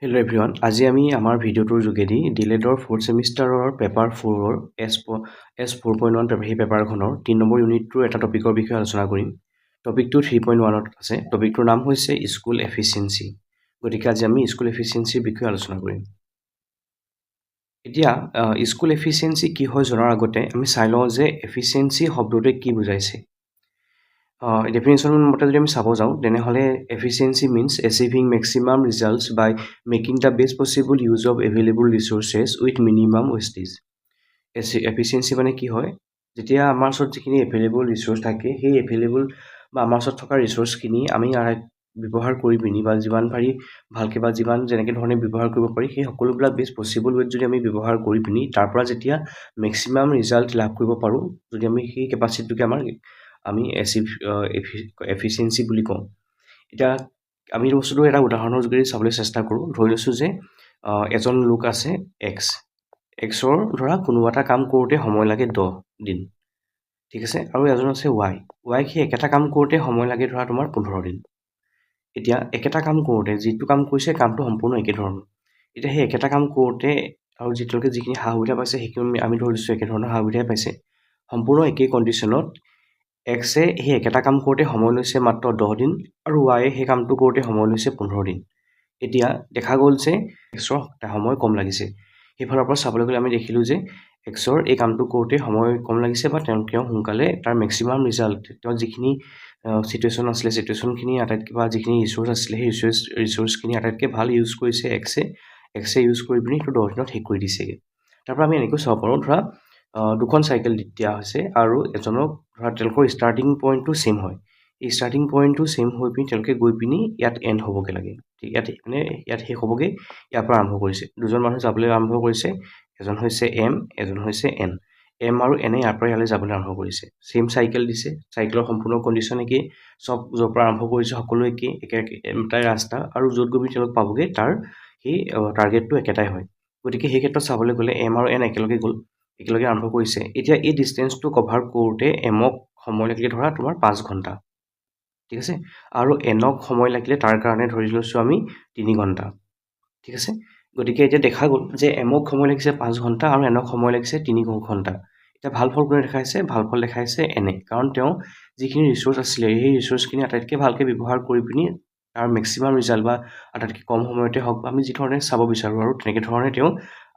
Hello' everyone, আজি আমি আমাৰ ভিডিঅ'টোৰ যোগেদি ডিলেটৰ 4th ছেমিষ্টাৰৰ পেপাৰ 4ৰ S4.1 সেই পেপাৰখনৰ 3 নম্বৰ ইউনিটটোৰ এটা টপিকৰ বিষয়ে আলোচনা কৰিম। টপিকটো 3.1ত আছে। টপিকটোৰ নাম হৈছে স্কুল এফিচিয়েঞ্চি। গতিকে আজি আমি স্কুল এফিচিয়েঞ্চিৰ বিষয়ে আলোচনা কৰিম। এতিয়া স্কুল এফিচিয়েঞ্চি কি হয় জনাৰ আগতে আমি চাই লওঁ যে এফিচিয়েঞ্চি শব্দটোৱে কি বুজাইছে। ডেফিনেশ্যন মতে যদি আমি চাব যাওঁ তেনেহ'লে efficiency means achieving maximum results by making the best possible use of available resources with minimum wastage. Efficiency মানে কি হয়, যেতিয়া আমাৰ ওচৰত যিখিনি এভেইলেবল ৰিচোৰ্চ থাকে সেই এভেইলেবল বা আমাৰ ওচৰত থকা ৰিচোৰ্চখিনি আমি ব্যৱহাৰ কৰি পিনি বা যিমান পাৰি ভালকৈ বা যিমান যেনেকৈ ধৰণে ব্যৱহাৰ কৰিব পাৰি সেই সকলোবিলাক বেষ্ট পচিবল ৱেত যদি আমি ব্যৱহাৰ কৰি পিনি তাৰ পৰা যেতিয়া মেক্সিমাম ৰিজাল্ট লাভ কৰিব পাৰোঁ, যদি আমি সেই কেপাচিটিটোকে আমি এফিচিয়েঞ্চি বুলি কওঁ। এতিয়া আমি বস্তুটো এটা উদাহৰণৰ যোগেদি চাবলৈ চেষ্টা কৰোঁ। ধৰি লৈছোঁ যে এজন লোক আছে এক্সৰ ধৰা কোনোবা এটা কাম কৰোঁতে সময় লাগে 10 দিন, ঠিক আছে, আৰু এজন আছে ৱাইক সেই একেটা কাম কৰোঁতে সময় লাগে ধৰা তোমাৰ 15 দিন। এতিয়া একেটা কাম কৰোঁতে যিটো কাম কৰিছে কামটো সম্পূৰ্ণ একেধৰণৰ। এতিয়া সেই একেটা কাম কৰোঁতে আৰু যেতিয়ালৈকে যিখিনি সা সুবিধা পাইছে সেইখিনি আমি ধৰি লৈছোঁ একেধৰণৰ সা সুবিধাই পাইছে। সম্পূৰ্ণ একেই কণ্ডিশ্যনত এক্সে সেই একেটা কাম কৰোঁতে সময় লৈছে মাত্ৰ 10 দিন আৰু ৱাইয়ে সেই কামটো কৰোঁতে সময় লৈছে 15 দিন। এতিয়া দেখা গ'ল যে এক্সৰ সময় কম লাগিছে। সেইফালৰ পৰা চাবলৈ গ'লে আমি দেখিলোঁ যে এক্সৰ এই কামটো কৰোঁতে সময় কম লাগিছে বা তেওঁ সোনকালে তাৰ মেক্সিমাম ৰিজাল্ট তেওঁ যিখিনি ছিটুৱেশ্যন আছিলে ছিটুৱেশ্যনখিনি আটাইতকৈ বা যিখিনি ৰিচোৰ্চ আছিলে সেই ৰিচোৰ্চখিনি আটাইতকৈ ভাল ইউজ কৰিছে এক্সে ইউজ কৰি পিনি সেইটো 10 দিনত শেষ কৰি দিছেগৈ। তাৰপৰা আমি এনেকৈ চাব পাৰোঁ, ধৰা দুখন চাইকেল দিয়া হৈছে আৰু এজনক ধৰা তেওঁলোকৰ ষ্টাৰ্টিং পইণ্টটো ছেইম হয়। এই ষ্টাৰ্টিং পইণ্টটো ছেইম হৈ পিনি তেওঁলোকে গৈ পিনি ইয়াত এণ্ড হ'বগৈ লাগে, ঠিক ইয়াত শেষ হ'বগৈ। ইয়াৰ পৰা আৰম্ভ কৰিছে দুজন মানুহ যাবলৈ আৰম্ভ কৰিছে, এজন হৈছে এম, এজন হৈছে এন। এম আৰু এনে ইয়াৰ পৰা ইয়ালৈ যাবলৈ আৰম্ভ কৰিছে। ছেইম চাইকেল দিছে, চাইকেলৰ সম্পূৰ্ণ কণ্ডিশ্যন একেই, চব য'ৰ পৰা আৰম্ভ কৰিছে সকলো একেই, একেটাই ৰাস্তা আৰু য'ত গৈ তেওঁলোক পাবগৈ তাৰ সেই টাৰ্গেটটো একেটাই হয়। গতিকে সেই ক্ষেত্ৰত চাবলৈ গ'লে এম আৰু এন একেলগে আৰম্ভ কৰিছে। এতিয়া এই ডিষ্টেঞ্চটো কভাৰ কৰোঁতে এমক সময় লাগিলে ধৰা তোমাৰ 5 ঘণ্টা, ঠিক আছে, আৰু এনক সময় লাগিলে তাৰ কাৰণে ধৰি লৈছোঁ আমি 3 ঘণ্টা, ঠিক আছে। গতিকে এতিয়া দেখা গ'ল যে এমক সময় লাগিছে 5 ঘণ্টা আৰু এনক সময় লাগিছে 3 ঘণ্টা। এতিয়া ভাল ফল কোনে দেখাইছে? ভাল ফল দেখাইছে এনে, কাৰণ তেওঁ যিখিনি ৰিচোৰ্চ আছিলে সেই ৰিচোৰ্চখিনি আটাইতকৈ ভালকৈ ব্যৱহাৰ কৰি পিনি তাৰ মেক্সিমাম ৰিজাল্ট বা আটাইতকৈ কম সময়তে হওক বা আমি যি ধৰণে চাব বিচাৰোঁ আৰু তেনেকৈ ধৰণে তেওঁ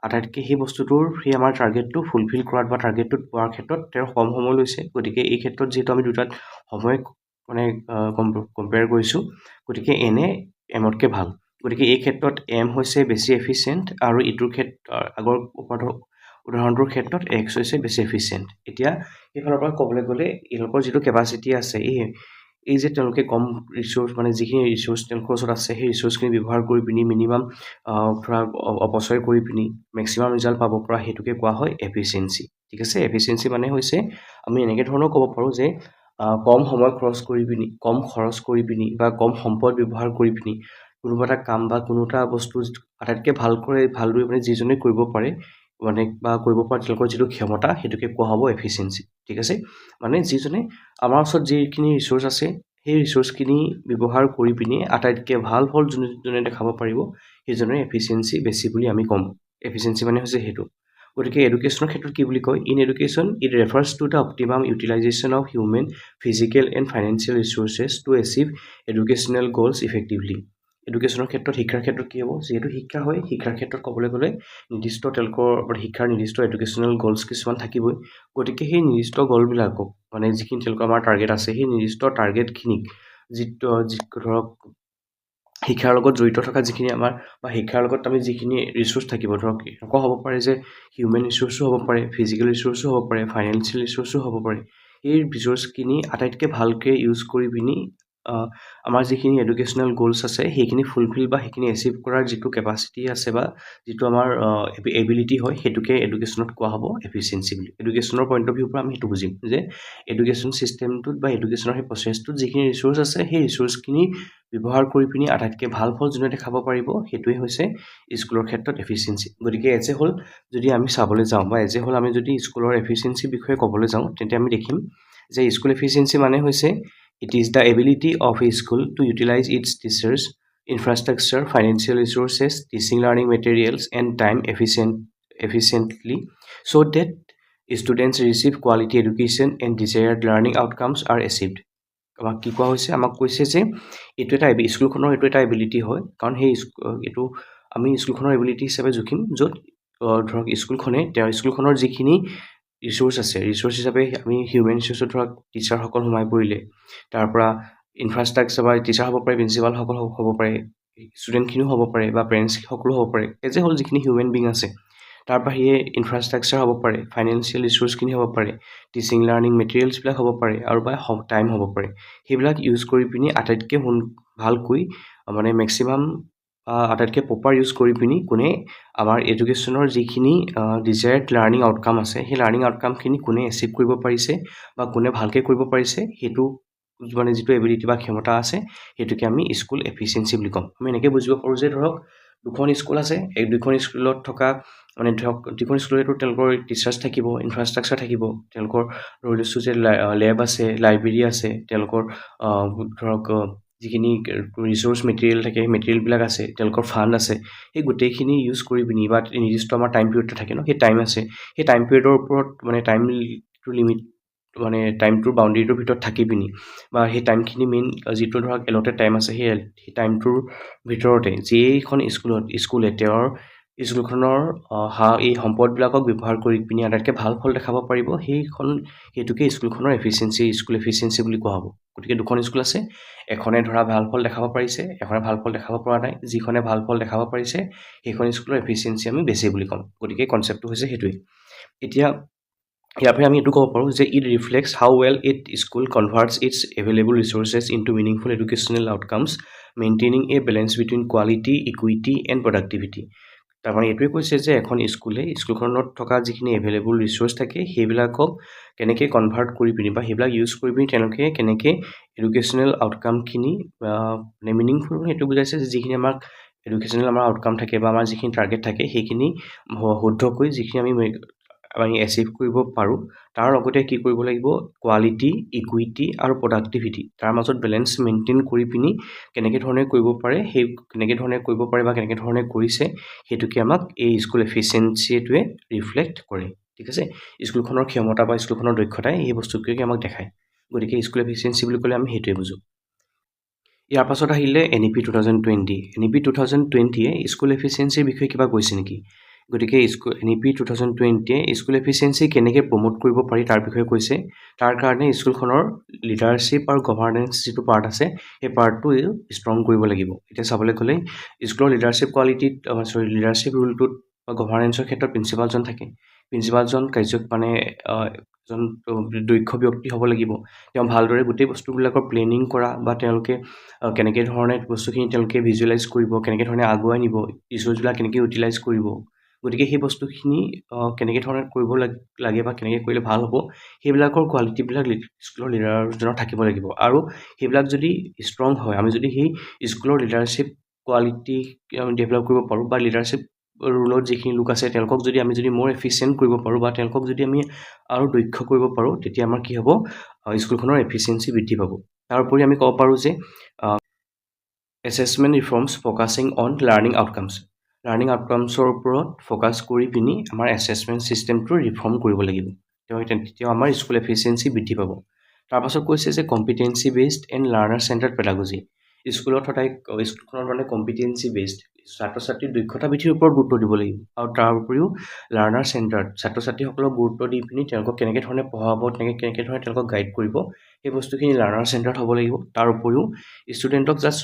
আটাইতকৈ সেই বস্তুটোৰ সেই আমাৰ টাৰ্গেটটো ফুলফিল কৰাত বা টাৰ্গেটটোত পোৱাৰ ক্ষেত্ৰত তেওঁ কম সময় লৈছে। গতিকে এই ক্ষেত্ৰত যিহেতু আমি দুটাত সময় কম্পেয়াৰ কৰিছোঁ, গতিকে এনে এমতকৈ ভাল। গতিকে এই ক্ষেত্ৰত এম হৈছে বেছি এফিচিয়েণ্ট আৰু ইটোৰ আগৰ উদাহৰণটোৰ ক্ষেত্ৰত এক্স হৈছে বেছি এফিচিয়েণ্ট। এতিয়া সেইফালৰ পৰা ক'বলৈ গ'লে এওঁলোকৰ যিটো কেপাচিটি আছে এই যে তেওঁলোকে কম ৰিচোৰ্চ মানে যিখিনি ৰিচোৰ্চ তেওঁলোকৰ ওচৰত আছে সেই ৰিচোৰ্চখিনি ব্যৱহাৰ কৰি পিনি মিনিমাম ধৰা অপচয় কৰি পিনি মেক্সিমাম ৰিজাল্ট পাব পৰা সেইটোকে কোৱা হয় এফিচিয়েঞ্চি, ঠিক আছে। এফিচিয়েঞ্চি মানে হৈছে আমি এনেকৈ ধৰণৰ ক'ব পাৰোঁ যে কম সময় খৰচ কৰি পিনি বা কম সম্পদ ব্যৱহাৰ কৰি পিনি কোনোবা এটা কাম বা কোনো এটা বস্তু আটাইতকৈ ভালদৰে মানে যিজনে কৰিব পাৰে মানে বা কৰিব পৰা তেওঁলোকৰ যিটো ক্ষমতা সেইটোকে কোৱা হ'ব এফিচিয়েঞ্চি, ঠিক আছে। মানে যিজনে আমাৰ ওচৰত যিখিনি ৰিচোৰ্চ আছে সেই ৰিচোৰ্চখিনি ব্যৱহাৰ কৰি পিনি আটাইতকৈ ভাল ফল যোনে দেখাব পাৰিব সেইজনে এফিচিয়েঞ্চি বেছি বুলি আমি ক'ম। এফিচিয়েঞ্চি মানে হৈছে সেইটো। গতিকে এডুকেশ্যনৰ ক্ষেত্ৰত কি বুলি কয়? In education it refers to the optimum utilisation of human physical and financial resources to achieve educational goals effectively. এডুকেশ্যনৰ ক্ষেত্ৰত শিক্ষাৰ ক্ষেত্ৰত কি হ'ব? যিহেতু শিক্ষা হয়, শিক্ষাৰ ক্ষেত্ৰত ক'বলৈ গ'লে নিৰ্দিষ্ট তেওঁলোকৰ শিক্ষাৰ নিৰ্দিষ্ট এডুকেশ্যনেল গ'লছ কিছুমান থাকিবই। গতিকে সেই নিৰ্দিষ্ট গ'লবিলাকক মানে যিখিনি তেওঁলোকৰ আমাৰ টাৰ্গেট আছে সেই নিৰ্দিষ্ট টাৰ্গেটখিনিক ধৰক শিক্ষাৰ লগত জড়িত থকা যিখিনি আমাৰ বা শিক্ষাৰ লগত আমি যিখিনি ৰিচোৰ্চ থাকিব, ধৰক এনেকুৱা হ'ব পাৰে যে হিউমেন ৰিচোৰ্চো হ'ব পাৰে, ফিজিকেল ৰিচোৰ্চো হ'ব পাৰে, ফাইনেন্সিয়েল ৰিচোৰ্চো হ'ব পাৰে। এই ৰিচোৰ্চখিনি আটাইতকৈ ভালকৈ ইউজ কৰি পিনি আমাৰ যিখিনি এডুকেশ্যনেল গ'লছ আছে সেইখিনি ফুলফিল বা সেইখিনি এচিভ কৰাৰ যিটো কেপাচিটি আছে বা যিটো আমাৰ এবিলিটি হয় সেইটোকে এডুকেশ্যনত কোৱা হ'ব এফিচিয়েঞ্চি বুলি। এডুকেশ্যনৰ পইণ্ট অফ ভিউৰ পৰা আমি সেইটো বুজিম যে এডুকেশ্যন ছিষ্টেমটোত বা এডুকেশ্যনৰ সেই প্ৰচেছটোত যিখিনি ৰিচোৰ্চ আছে সেই ৰিচোৰ্চখিনি ব্যৱহাৰ কৰি পিনি আটাইতকৈ ভাল ফল যোনে দেখাব পাৰিব সেইটোৱে হৈছে স্কুলৰ ক্ষেত্ৰত এফিচিয়েঞ্চি। গতিকে এজ এ হ'ল যদি আমি চাবলৈ যাওঁ বা এজ এ হ'ল আমি যদি স্কুলৰ এফিচিয়েঞ্চিৰ বিষয়ে ক'বলৈ যাওঁ তেন্তে আমি দেখিম যে স্কুল এফিচিয়েঞ্চি মানে হৈছে it is the ability of a school to utilise its teachers infrastructure, financial resources, teaching learning materials, and time efficiently so that students receive quality education and desired learning outcomes are achieved. আমাক কি কোৱা হৈছে, আমাক কৈছে যে এইটো এটা স্কুলখনৰ এইটো এটা এবিলিটি হয়, কাৰণ সেই এইটো আমি স্কুলখনৰ এবিলিটি হিচাপে জুখিম য'ত ধৰক স্কুলখনৰ যিখিনি ৰিচোৰ্চ আছে, ৰিচোৰ্চ হিচাপে আমি হিউমেন ৰিচোৰ্চত ধৰক টিচাৰসকল সোমাই পৰিলে, তাৰ পৰা ইনফ্ৰাষ্ট্ৰাকচাৰ বা টিচাৰ হ'ব পাৰে, প্ৰিন্সিপালসকল হ'ব পাৰে, ষ্টুডেণ্টখিনিও হ'ব পাৰে বা পেৰেণ্টছ সকলো হ'ব পাৰে, এজ এ হ'ল যিখিনি হিউমেন বিং আছে। তাৰ বাহিৰে ইনফ্ৰাষ্ট্ৰাকচাৰ হ'ব পাৰে, ফাইনেন্সিয়েল ৰিচোৰ্চখিনি হ'ব পাৰে, টিচিং লাৰ্ণিং মেটেৰিয়েলছবিলাক হ'ব পাৰে, আৰু বা টাইম হ'ব পাৰে। সেইবিলাক ইউজ কৰি পিনি আটাইতকৈ ভালকৈ মানে মেক্সিমাম আটাইতকৈ প্ৰপাৰ ইউজ কৰি পিনি কোনে আমাৰ এডুকেশ্যনৰ যিখিনি ডিজায়াৰ্ড লাৰ্ণিং আউটকাম আছে, সেই লাৰ্ণিং আউটকামখিনি কোনে এচিভ কৰিব পাৰিছে বা কোনে ভালকৈ কৰিব পাৰিছে, সেইটো মানে যিটো এবিলিটি বা ক্ষমতা আছে, সেইটোকে আমি স্কুল এফিচিয়েঞ্চি বুলি ক'ম। আমি এনেকৈ বুজিব পাৰোঁ যে ধৰক দুখন স্কুল আছে, এই দুখন স্কুলত থকা মানে ধৰক দুখন স্কুলতো তেওঁলোকৰ টিচাৰ্ছ থাকিব, ইনফ্ৰাষ্ট্ৰাকচাৰ থাকিব, তেওঁলোকৰ ধৰি লৈছোঁ যে লেব আছে, লাইব্ৰেৰী আছে, তেওঁলোকৰ ধৰক যিখিনি ৰিচোৰ্চ মেটেৰিয়েল থাকে সেই মেটেৰিয়েলবিলাক আছে, তেওঁলোকৰ ফাণ্ড আছে, সেই গোটেইখিনি ইউজ কৰি পিনি বা নিৰ্দিষ্ট আমাৰ টাইম পিৰিয়ড থাকে ন, সেই টাইম আছে, সেই টাইম পিৰিয়ডৰ ওপৰত মানে টাইমটো লিমিট মানে টাইমটোৰ বাউণ্ডেৰীটোৰ ভিতৰত থাকি পিনি বা সেই টাইমখিনি মেইন যিটো ধৰক এলটেড টাইম আছে, সেই টাইমটোৰ ভিতৰতে যিখন স্কুলে তেওঁৰ স্কুলখনৰ এই সম্পদবিলাকক ব্যৱহাৰ কৰি পিনি আটাইতকৈ ভাল ফল দেখাব পাৰিব, সেইটোকে স্কুলখনৰ স্কুল এফিচিয়েঞ্চি বুলি কোৱা হ'ব। গতিকে দুখন স্কুল আছে, এখনে ধৰা ভাল ফল দেখাব পাৰিছে, এখনে ভাল ফল দেখাব পৰা নাই, যিখনে ভাল ফল দেখাব পাৰিছে সেইখন স্কুলৰ এফিচিয়েঞ্চি আমি বেছি বুলি ক'ম। গতিকে কনচেপ্টটো হৈছে সেইটোৱেই। এতিয়া ইয়াৰ পৰা আমি এইটো ক'ব পাৰোঁ যে it reflects how well school converts its available resources into meaningful educational outcomes, maintaining a balance between quality, equity and productivity. তাৰমানে এইটোৱে কৈছে যে এখন স্কুলখনত থকা যিখিনি এভেইলেবল ৰিচোৰ্চ থাকে সেইবিলাকক কেনেকৈ কনভাৰ্ট কৰি পিনি বা সেইবিলাক ইউজ কৰি পিনি তেওঁলোকে কেনেকৈ এডুকেশ্যনেল আউটকামখিনি মানে মিনিংফুল এইটো বুজাইছে যে যিখিনি আমাক এডুকেশ্যনেল আমাৰ আউটকাম থাকে বা আমাৰ যিখিনি টাৰ্গেট থাকে সেইখিনি শুদ্ধকৈ যিখিনি আমি এচিভ কৰিব পাৰোঁ, তাৰ লগতে কি কৰিব লাগিব, কোৱালিটি, ইকুইটি আৰু প্ৰডাক্টিভিটি তাৰ মাজত বেলেঞ্চ মেইনটেইন কৰি পিনি কেনেকৈ ধৰণে কৰিব পাৰে, কেনেকৈ ধৰণে কৰিব পাৰে বা কেনেকৈ ধৰণে কৰিছে, সেইটোকে আমাক এই স্কুল এফিচিয়েঞ্চিটোৱে ৰিফ্লেক্ট কৰে। ঠিক আছে, স্কুলখনৰ ক্ষমতা বা স্কুলখনৰ দক্ষতাই সেই বস্তুটোকে আমাক দেখায়। গতিকে স্কুল এফিচিয়েঞ্চি বুলি ক'লে আমি সেইটোৱে বুজোঁ। ইয়াৰ পাছত আহিলে NEP 2020। NEP 2020য়ে স্কুল এফিচিয়েঞ্চিৰ বিষয়ে কিবা কৈছে নেকি? গতিকে NEP 2020য়ে স্কুল এফিচিয়েঞ্চি কেনেকৈ প্ৰমোট কৰিব পাৰি তাৰ বিষয়ে কৈছে। তাৰ কাৰণে স্কুলখনৰ লিডাৰশ্বিপ আৰু গভাৰ্নেন্স যিটো পাৰ্ট আছে সেই পাৰ্টটো ষ্ট্ৰং কৰিব লাগিব। এতিয়া চাবলৈ গ'লে স্কুলৰ লিডাৰশ্বিপ লিডাৰশ্বিপ ৰোলটোত বা গভাৰ্নেন্সৰ ক্ষেত্ৰত প্ৰিন্সিপালজন থাকে। প্ৰিন্সিপালজন মানে এজন দক্ষ ব্যক্তি হ'ব লাগিব। তেওঁ ভালদৰে গোটেই বস্তুবিলাকৰ প্লেনিং কৰা বা তেওঁলোকে কেনেকৈ ধৰণে বস্তুখিনি তেওঁলোকে ভিজুৱেলাইজ কৰিব, কেনেকৈ ধৰণে আগুৱাই নিব, ৰিচোৰ্চবিলাক কেনেকৈ ইউটিলাইজ কৰিব, গতিকে সেই বস্তুখিনি কেনেকৈ ধৰণে কৰিব লাগে বা কেনেকৈ কৰিলে ভাল হ'ব, সেইবিলাকৰ কোৱালিটিবিলাক স্কুলৰ লিডাৰজনৰ থাকিব লাগিব। আৰু সেইবিলাক যদি ষ্ট্ৰং হয়, আমি যদি সেই স্কুলৰ লিডাৰশ্বিপ কোৱালিটি আমি ডেভেলপ কৰিব পাৰোঁ বা লিডাৰশ্বিপ ৰোলত যিখিনি লোক আছে তেওঁলোকক যদি আমি মোৰ এফিচিয়েণ্ট কৰিব পাৰোঁ বা তেওঁলোকক যদি আমি আৰু দক্ষ কৰিব পাৰোঁ, তেতিয়া আমাৰ কি হ'ব, স্কুলখনৰ এফিচিয়েঞ্চি বৃদ্ধি পাব। তাৰোপৰি আমি ক'ব পাৰোঁ যে assessment reforms focusing on learning outcomes. Learning আউটকামছৰ ওপৰত ফ'কাছ কৰি পিনি আমাৰ এছেছমেণ্ট ছিষ্টেমটো ৰিফৰ্ম কৰিব লাগিব। তেতিয়াও আমাৰ স্কুল এফিচিয়েঞ্চি বৃদ্ধি পাব। তাৰপাছত কৈছে যে competency based and learner centred pedagogy. স্কুলখনৰ মানে কম্পিটেঞ্চি বেছড ছাত্ৰ ছাত্ৰীৰ দক্ষতা বৃদ্ধিৰ ওপৰত গুৰুত্ব দিব লাগিব। আৰু তাৰ উপৰিও লাৰ্ণাৰ চেণ্টাৰ্ড ছাত্ৰ ছাত্ৰীসকলক গুৰুত্ব দি পিনি তেওঁলোকক কেনেকৈ ধৰণে পঢ়াব, কেনেকৈ ধৰণে তেওঁলোকক গাইড কৰিব, সেই বস্তুখিনি লাৰ্ণাৰ চেণ্টাৰ্ড হ'ব লাগিব। তাৰ উপৰিও ষ্টুডেণ্টক জাষ্ট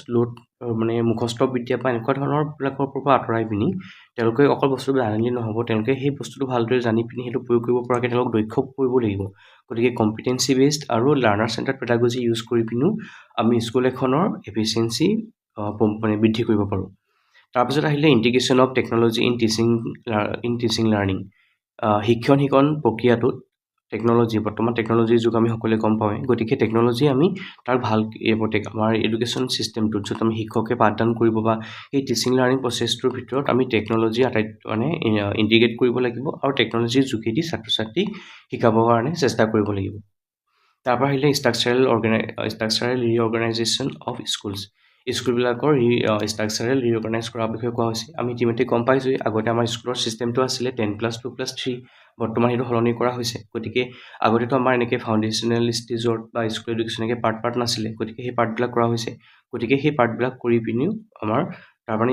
মানে মুখস্থ বিদ্যা বা এনেকুৱা ধৰণৰবিলাকৰ পৰা আঁতৰাই পিনি তেওঁলোকে অকল বস্তুটো জানিলে নহ'ব, তেওঁলোকে সেই বস্তুটো ভালদৰে জানি পিনি সেইটো প্ৰয়োগ কৰিব পৰাকৈ তেওঁলোকক দক্ষ কৰিব লাগিব। গতিকে কম্পিটেঞ্চি বেছড আৰু লাৰ্ণাৰ চেণ্টাৰ্ড পেডাগজি ইউজ কৰি পিনিও আমি স্কুল এখনৰ এফিচিয়েঞ্চি মানে বৃদ্ধি কৰিব পাৰোঁ। তাৰপিছত আহিলে integration of technology in teaching learning. শিক্ষণ প্ৰক্ৰিয়াটোত বৰ্তমান টেকন'লজিৰ যুগ আমি সকলোৱে গম পাওঁৱেই। গতিকে টেকন'লজি আমি তাৰ আমাৰ এডুকেশ্যন ছিষ্টেমটোত য'ত আমি শিক্ষকে পাঠদান কৰিব বা এই টিচিং লাৰ্ণিং প্ৰচেছটোৰ ভিতৰত আমি টেকন'লজি মানে ইণ্টিগ্ৰেট কৰিব লাগিব আৰু টেকন'লজিৰ যোগেদি ছাত্ৰ ছাত্ৰীক শিকাবৰ কাৰণে চেষ্টা কৰিব লাগিব। তাৰপৰা আহিলে ষ্ট্ৰাকচাৰেল ৰিঅৰ্গেনাইজেশ্যন অফ স্কুলছ। স্কুলবিলাকৰ ষ্ট্ৰাকচাৰেল ৰিঅৰ্গানাইজ কৰাৰ বিষয়ে কোৱা হৈছে। আমি ইতিমধ্যে গম পাইছোঁ আগতে আমাৰ স্কুলৰ ছিষ্টেমটো আছিলে 10+2+3, বৰ্তমান সেইটো সলনি কৰা হৈছে। গতিকে আগতেতো আমাৰ এনেকৈ ফাউণ্ডেশ্যনেল ষ্টেজত বা স্কুল এডুকেশ্যন এনেকৈ পাৰ্ট নাছিলে, গতিকে সেই পাৰ্টবিলাক কৰা হৈছে। গতিকে সেই পাৰ্টবিলাক কৰি পিনিও আমাৰ তাৰমানে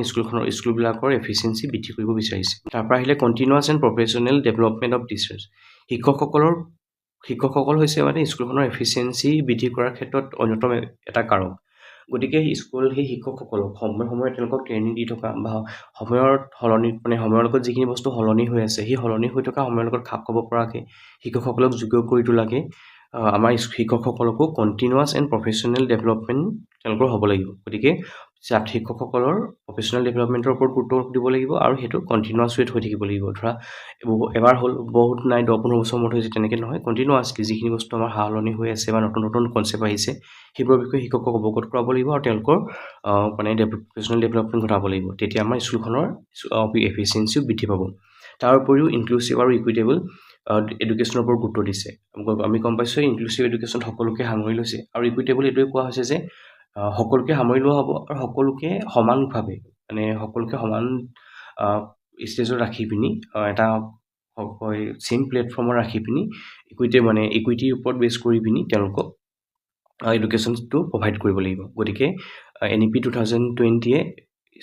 স্কুলবিলাকৰ এফিচিয়েঞ্চি বৃদ্ধি কৰিব বিচাৰিছে। তাৰপৰা আহিলে continuous and professional development of teachers. শিক্ষকসকল হৈছে মানে স্কুলখনৰ এফিচিয়েঞ্চি বৃদ্ধি কৰাৰ ক্ষেত্ৰত অন্যতম এটা কাৰক। গতিকে সেই শিক্ষকসকলক সময়ে তেওঁলোকক ট্ৰেইনিং দি থকা বা সময়ৰ লগত যিখিনি বস্তু সলনি হৈ আছে, সেই সলনি হৈ থকা সময়ৰ লগত খাপ খাব পৰাকৈ শিক্ষকসকলক যোগ্য কৰি তোলাকৈ আমাৰ শিক্ষকসকলকো কণ্টিনিউৱাছ এণ্ড প্ৰফেশ্যনেল ডেভেলপমেণ্ট তেওঁলোকৰ হ'ব লাগিব। গতিকে শিক্ষকসকলৰ প্ৰফেশ্যনেল ডেভেলপমেণ্টৰ ওপৰত গুৰুত্ব দিব লাগিব আৰু সেইটো কণ্টিনিউৱাছ ৱেত হৈ থাকিব লাগিব। ধৰা এবাৰ হ'ল বহুত নাই 10-15 বছৰ মূৰত হৈছে তেনেকৈ নহয়, কণ্টিনিউৱাছলি যিখিনি বস্তু আমাৰ সলনি হৈ আছে বা নতুন কনচেপ্ট আহিছে সেইবোৰৰ বিষয়ে শিক্ষকক অৱগত কৰাব লাগিব আৰু তেওঁলোকৰ প্ৰফেশ্যনেল ডেভেলপমেণ্ট ঘটাব লাগিব। তেতিয়া আমাৰ স্কুলখনৰ এফিচিয়েঞ্চিও বৃদ্ধি পাব। তাৰ উপৰিও ইনক্লুচিভ আৰু ইকুইটেবল এডুকেশ্যনৰ ওপৰত গুৰুত্ব দিছে। আমি গম পাইছোঁ ইনক্লুচিভ এডুকেশ্যন সকলোকে সামৰি লৈছে আৰু ইকুইটেবল এইটোৱে কোৱা হৈছে যে সকলোকে সামৰি লোৱা হ'ব আৰু সকলোকে সমানভাৱে মানে সকলোকে সমান ষ্টেজত ৰাখি পিনি এটা ছেম প্লেটফৰ্মত ৰাখি পিনি ইকুইটিৰ ওপৰত বেছ কৰি পিনি তেওঁলোকক এডুকেশ্যনটো প্ৰভাইড কৰিব লাগিব। গতিকে NEP 2020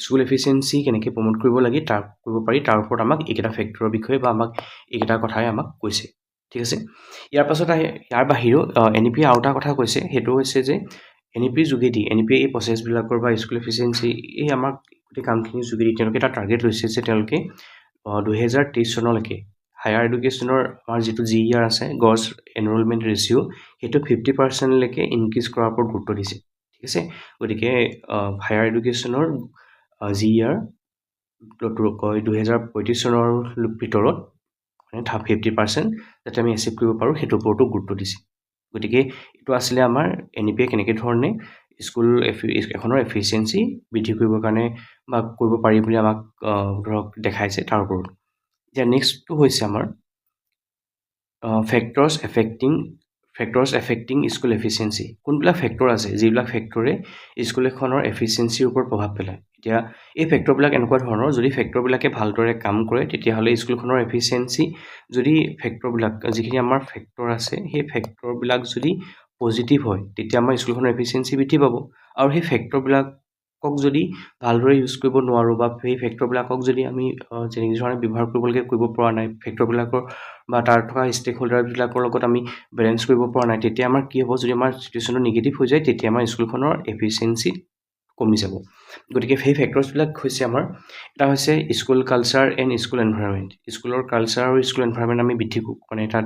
স্কুল এফিচিয়েঞ্চি কেনেকৈ প্ৰমোট কৰিব পাৰি তাৰ ওপৰত আমাক এইকেইটা ফেক্টৰৰ বিষয়ে বা আমাক এইকেইটা কথাই আমাক কৈছে। ঠিক আছে, ইয়াৰ বাহিৰেও NEP আৰু এটা কথা কৈছে, সেইটো হৈছে যে NEP যোগেদি এই প্ৰচেছবিলাকৰ বা স্কুল এফিচিয়েঞ্চি এই আমাক গোটেই কামখিনিৰ যোগেদি তেওঁলোকে এটা টাৰ্গেট লৈছে যে তেওঁলোকে 2023 চনলৈকে হায়াৰ এডুকেশ্যনৰ আমাৰ যিটো GER আছে, গ্ৰছ এনৰলমেণ্ট ৰেচিঅ', সেইটো 50%লৈকে ইনক্ৰিজ কৰাৰ ওপৰত গুৰুত্ব দিছে। ঠিক আছে, গতিকে হায়াৰ এডুকেশ্যনৰ GER 2035 চনৰ ভিতৰত মানে 50% যাতে আমি এচিভ কৰিব পাৰোঁ সেইটোৰ ওপৰতো গুৰুত্ব দিছে। গতিকে এইটো আছিলে আমাৰ NEP কেনেকৈ ধৰণে স্কুল এখনৰ এফিচিয়েঞ্চি বৃদ্ধি কৰিবৰ কাৰণে বা কৰিব পাৰি বুলি আমাক দেখাইছে তাৰ ওপৰত। এতিয়া নেক্সটটো হৈছে আমাৰ ফেক্টৰছ এফেক্টিং স্কুল এফিচিয়েঞ্চি। কোনবিলাক ফেক্টৰ আছে যিবিলাক ফেক্টৰে স্কুল এখনৰ এফিচিয়েঞ্চিৰ ওপৰত প্ৰভাৱ পেলায়। এতিয়া এই ফেক্টৰবিলাক এনেকুৱা ধৰণৰ, যদি ফেক্টৰবিলাকে ভালদৰে কাম কৰে তেতিয়াহ'লে স্কুলখনৰ এফিচিয়েঞ্চি, যদি যিখিনি আমাৰ ফেক্টৰ আছে সেই ফেক্টৰবিলাক যদি পজিটিভ হয় তেতিয়া আমাৰ স্কুলখনৰ এফিচিয়েঞ্চি বৃদ্ধি পাব। আৰু সেই ফেক্টৰবিলাকক যদি ভালদৰে ইউজ কৰিব নোৱাৰোঁ বা সেই ফেক্টৰবিলাকক যদি আমি যেনেধৰণে ব্যৱহাৰ কৰিব পৰা নাই, ফেক্টৰবিলাকৰ বা তাৰ থকা ষ্টেক হোল্ডাৰবিলাকৰ লগত আমি বেলেঞ্চ কৰিব পৰা নাই, তেতিয়া আমাৰ কি হ'ব, যদি আমাৰ চিটুৱেশ্যনটো নিগেটিভ হৈ যায় তেতিয়া আমাৰ স্কুলখনৰ এফিচিয়েঞ্চি কমি যাব। গতিকে সেই ফেক্টৰছবিলাক হৈছে আমাৰ, এটা হৈছে school culture and school environment. স্কুলৰ কালচাৰ আৰু স্কুল এনভাইৰনমেণ্ট আমি তাত